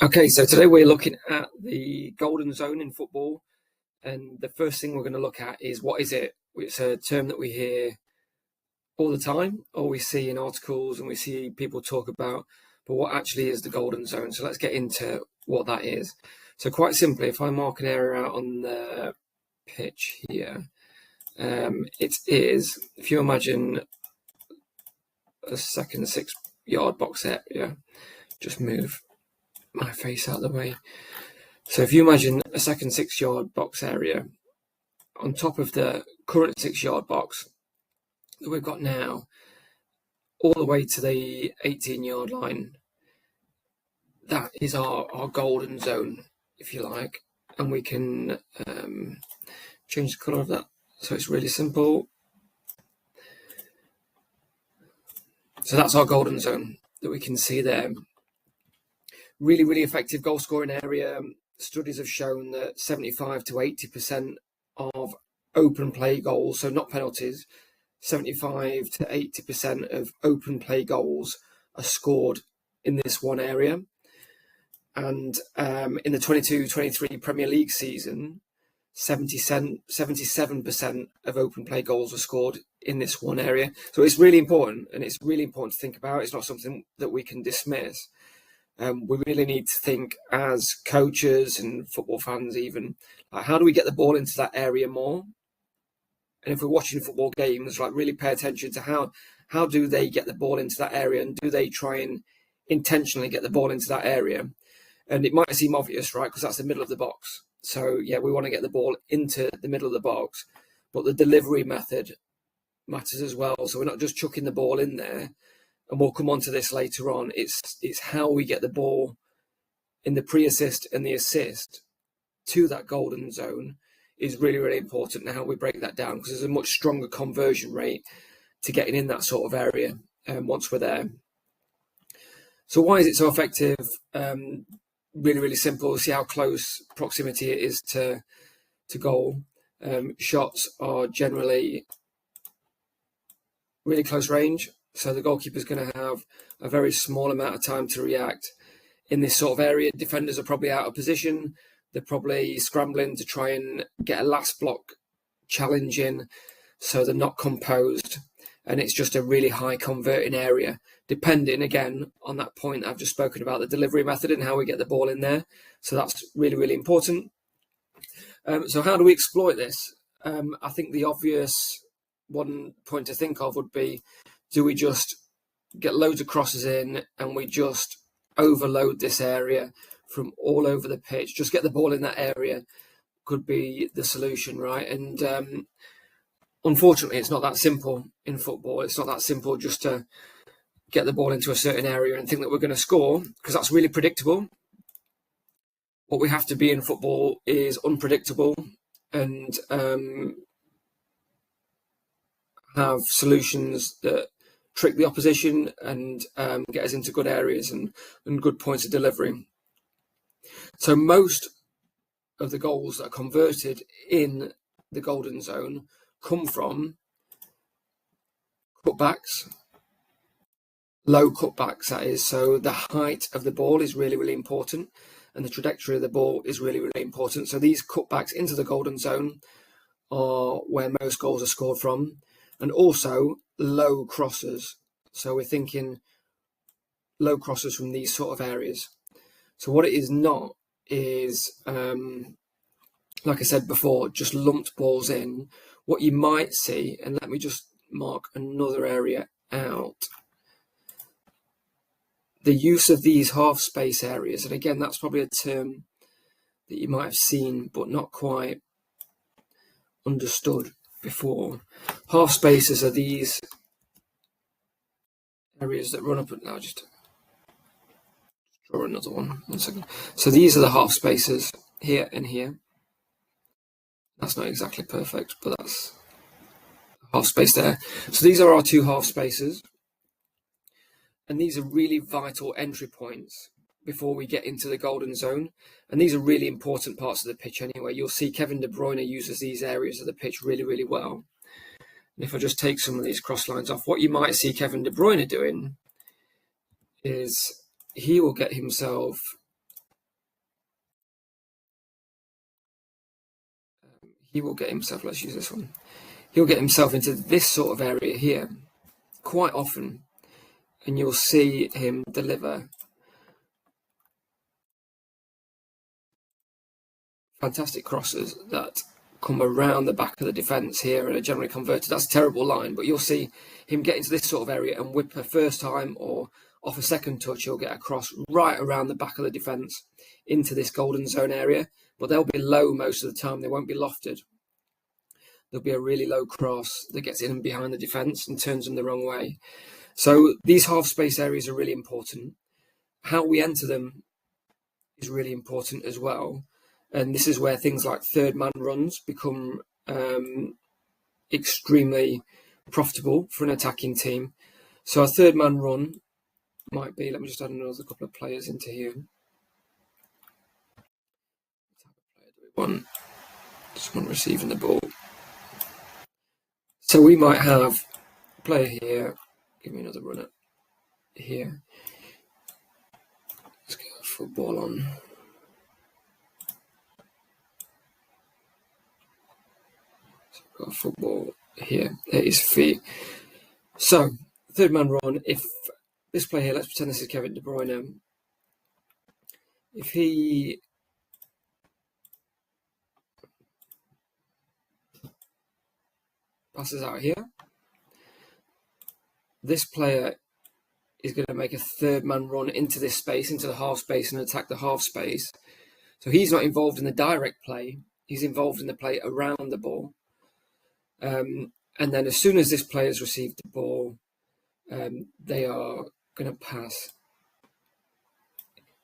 Okay, so today we're looking at the golden zone in football, and the first thing we're going to look at is what is it? It's a term that we hear all the time, or we see in articles and we see people talk about, but what actually is the golden zone? So let's get into what that is. So quite simply, if I mark an area out on the pitch here, it is, if you imagine a second 6-yard box area, just move my face out of the way. So if you imagine a second 6-yard box area on top of the current 6-yard box that we've got now, all the way to the 18-yard line, that is our golden zone, if you like. And we can change the colour of that. So it's really simple. So that's our golden zone that we can see there. Really, really effective goal scoring area. Studies have shown that 75 to 80% of open play goals, so not penalties, 75 to 80% of open play goals are scored in this one area. And in the 22-23 Premier League season, 77% of open play goals were scored in this one area. So it's really important, and it's really important to think about. It's not something that we can dismiss. We really need to think as coaches and football fans even, like, how do we get the ball into that area more? And if we're watching football games, like, really pay attention to how do they get the ball into that area, and do they try and intentionally get the ball into that area? And it might seem obvious, right, because that's the middle of the box. So yeah, we want to get the ball into the middle of the box, but the delivery method matters as well. So we're not just chucking the ball in there. And we'll come on to this later on. It's how we get the ball in the pre-assist and the assist to that golden zone is really, really important, and how we break that down, because there's a much stronger conversion rate to getting in that sort of area once we're there. So why is it so effective? Really, really simple. See how close proximity it is to goal. Shots are generally really close range. So the goalkeeper's going to have a very small amount of time to react in this sort of area. Defenders are probably out of position. They're probably scrambling to try and get a last block challenge in, so they're not composed. And it's just a really high converting area, depending, again, on that point I've just spoken about, the delivery method and how we get the ball in there. So that's really, really important. So how do we exploit this? I think the obvious one point to think of would be, do we just get loads of crosses in and we just overload this area from all over the pitch? Just get the ball in that area could be the solution, right? And unfortunately, it's not that simple in football. It's not that simple just to get the ball into a certain area and think that we're going to score, because that's really predictable. What we have to be in football is unpredictable and have solutions that trick the opposition and get us into good areas and good points of delivery. So most of the goals that are converted in the golden zone come from cutbacks, low cutbacks, that is. So the height of the ball is really, really important, and the trajectory of the ball is really, really important. So these cutbacks into the golden zone are where most goals are scored from. And also low crosses. So we're thinking low crosses from these sort of areas. So what it is not is, like I said before, just lumped balls in. What you might see, and let me just mark another area out, the use of these half space areas. And again, that's probably a term that you might have seen, but not quite understood before. Half spaces are these areas that run up at now. Just draw another one. 1 second. So these are the half spaces here and here. That's not exactly perfect, but that's half space there. So these are our two half spaces, and these are really vital entry points before we get into the golden zone. And these are really important parts of the pitch anyway. You'll see Kevin De Bruyne uses these areas of the pitch really, really well. And if I just take some of these cross lines off, what you might see Kevin De Bruyne doing is he will get himself he will get himself, let's use this one, he'll get himself into this sort of area here quite often, and you'll see him deliver fantastic crosses that come around the back of the defence here and are generally converted. That's a terrible line, but you'll see him get into this sort of area and whip a first time or off a second touch, he'll get a cross right around the back of the defence into this golden zone area, but they'll be low most of the time. They won't be lofted. There'll be a really low cross that gets in and behind the defence and turns them the wrong way. So these half space areas are really important. How we enter them is really important as well. And this is where things like third man runs become extremely profitable for an attacking team. So a third man run might be, let me just add another couple of players into here. Just one receiving the ball. So we might have a player here. Give me another runner here. Let's get a football on. So we've got a football here at his feet. So, third man run. If this player here, let's pretend this is Kevin De Bruyne. If he passes out here, this player is going to make a third man run into this space, into the half space, and attack the half space. So he's not involved in the direct play. He's involved in the play around the ball. And then as soon as this player's received the ball, they are going to pass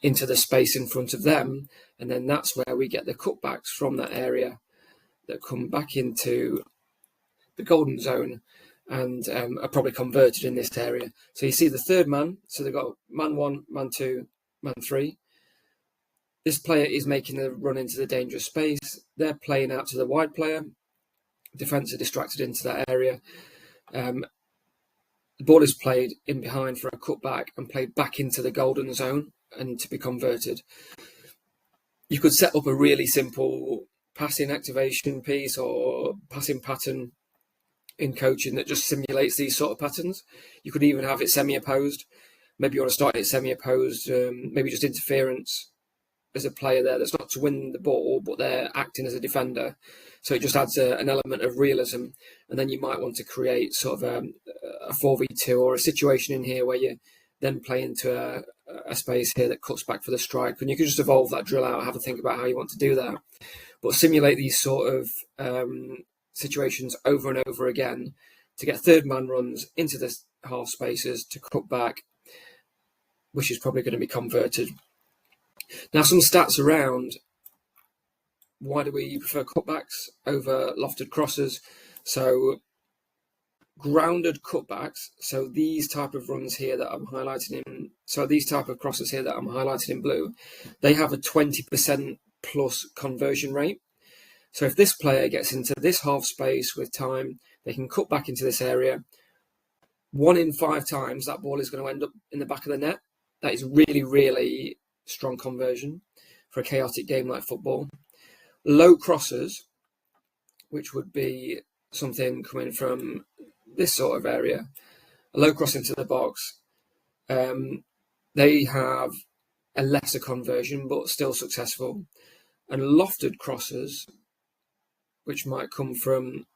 into the space in front of them. And then that's where we get the cutbacks from that area that come back into the golden zone and are probably converted in this area. So you see the third man. So they've got man 1, man 2, man 3. This player is making the run into the dangerous space. They're playing out to the wide player. Defence are distracted into that area. The ball is played in behind for a cutback and played back into the golden zone and to be converted. You could set up a really simple passing activation piece or passing pattern in coaching that just simulates these sort of patterns. You could even have it semi-opposed. Maybe you want to start it semi-opposed, maybe just interference as a player there that's not to win the ball, but they're acting as a defender. So it just adds an element of realism. And then you might want to create sort of a 4v2 or a situation in here where you then play into a space here that cuts back for the strike. And you can just evolve that drill out, have a think about how you want to do that. But simulate these sort of situations over and over again to get third man runs into the half spaces to cut back, which is probably going to be converted. Now, some stats around why do we prefer cutbacks over lofted crosses. So grounded cutbacks, so these type of runs here that I'm highlighting in, so these type of crosses here that I'm highlighting in blue, they have a 20% plus conversion rate. So if this player gets into this half space with time, they can cut back into this area. 1 in 5 times that ball is going to end up in the back of the net. That is really, really strong conversion for a chaotic game like football. Low crosses, which would be something coming from this sort of area, a low cross into the box, they have a lesser conversion but still successful. And lofted crosses, which might come from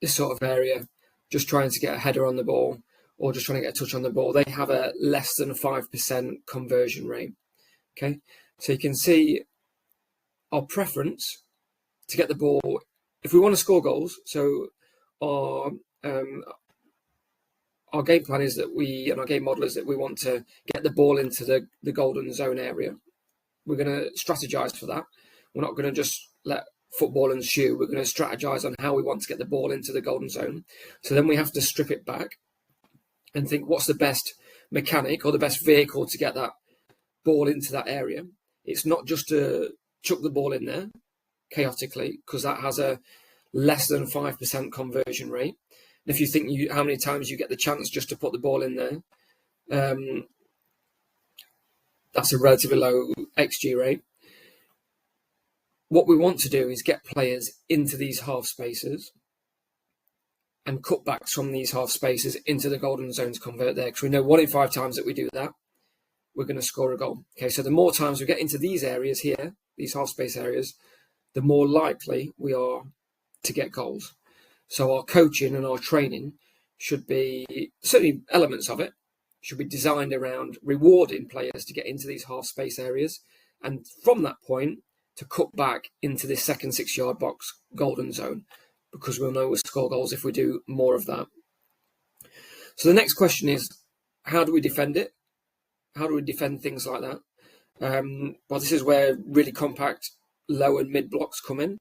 this sort of area, just trying to get a header on the ball or just trying to get a touch on the ball, they have a less than 5% conversion rate. Okay, so you can see our preference to get the ball, if we want to score goals, so our game plan is that and our game model is that we want to get the ball into the golden zone area. We're going to strategize for that. We're not going to just let football ensue. We're going to strategize on how we want to get the ball into the golden zone. So then we have to strip it back and think, what's the best mechanic or the best vehicle to get that ball into that area? It's not just to chuck the ball in there chaotically, because that has a less than 5% conversion rate. And if you think how many times you get the chance just to put the ball in there, that's a relatively low XG rate. what we want to do is get players into these half spaces and cutbacks from these half spaces into the golden zone to convert there, because we know 1 in 5 times that we do that, we're going to score a goal. Okay, so the more times we get into these areas here, these half space areas, the more likely we are to get goals. So our coaching and our training should be, certainly elements of it, should be designed around rewarding players to get into these half space areas, and from that point to cut back into this second 6-yard box golden zone, because we'll know we'll score goals if we do more of that. So the next question is, how do we defend it? How do we defend things like that? Well, this is where really compact low and mid blocks come in.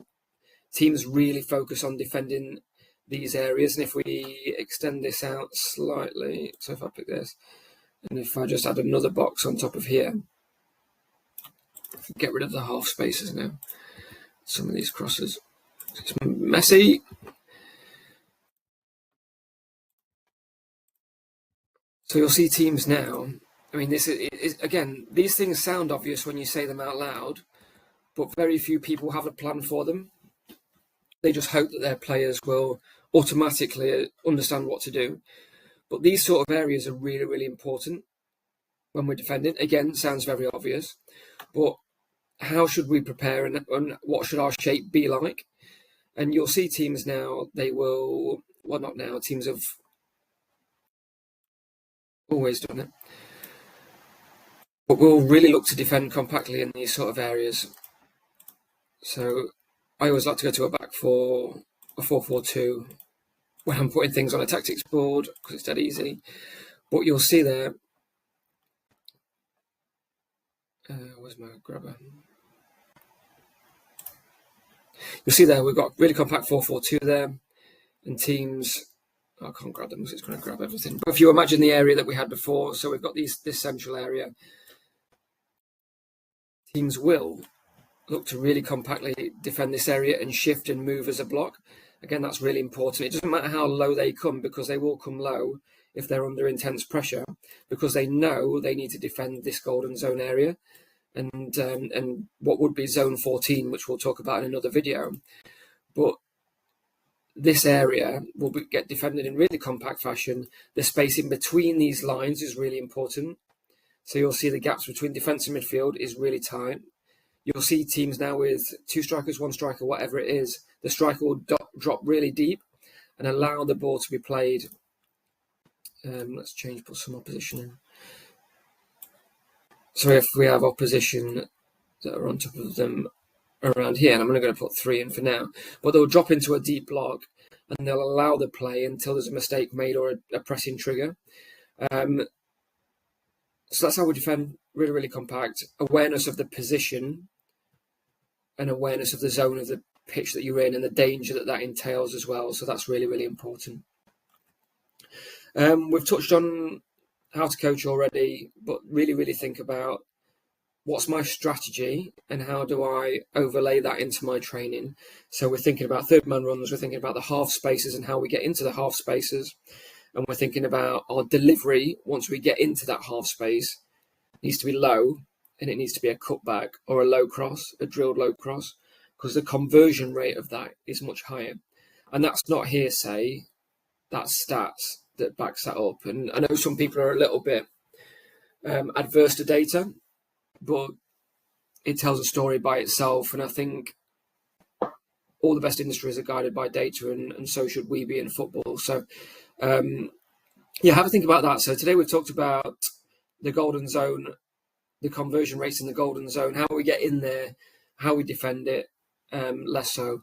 Teams really focus on defending these areas, and if we extend this out slightly, so if I pick this, and if I just add another box on top of here, get rid of the half spaces now, some of these crosses, it's messy. So you'll see teams now, I mean, this is, again, these things sound obvious when you say them out loud, but very few people have a plan for them. They just hope that their players will automatically understand what to do. But these sort of areas are really, really important when we're defending. Again, sounds very obvious, but how should we prepare, and what should our shape be like? And you'll see teams now, they will, well, not now, teams have always done it, but we'll really look to defend compactly in these sort of areas. So I always like to go to a back four, a 4-4-2, when I'm putting things on a tactics board, because it's dead easy. But you'll see there, where's my grabber? You'll see there we've got really compact 4-4-2 there, and teams, I can't grab them because it's going to grab everything. But if you imagine the area that we had before, so we've got this central area, teams will look to really compactly defend this area and shift and move as a block. Again, that's really important. It doesn't matter how low they come, because they will come low if they're under intense pressure, because they know they need to defend this golden zone area and what would be zone 14, which we'll talk about in another video. But this area will get defended in really compact fashion. The space in between these lines is really important. So you'll see the gaps between defence and midfield is really tight. You'll see teams now with 2 strikers, 1 striker, whatever it is, the striker will drop really deep and allow the ball to be played. Let's put some opposition in. So if we have opposition that are on top of them around here, and I'm only going to put 3 in for now, but they'll drop into a deep block and they'll allow the play until there's a mistake made or a pressing trigger. So that's how we defend, really, really compact. Awareness of the position and awareness of the zone of the pitch that you're in and the danger that entails as well. So that's really, really important. We've touched on how to coach already, but really, really think about what's my strategy and how do I overlay that into my training. So we're thinking about third man runs, we're thinking about the half spaces and how we get into the half spaces. And we're thinking about our delivery once we get into that half space. It needs to be low, and it needs to be a cutback or a low cross, a drilled low cross, because the conversion rate of that is much higher. And that's not hearsay, that's stats that backs that up. And I know some people are a little bit adverse to data, but it tells a story by itself. And I think all the best industries are guided by data, and so should we be in football. So, have a think about that. So today we've talked about the golden zone, the conversion rates in the golden zone, how we get in there, how we defend it, less so.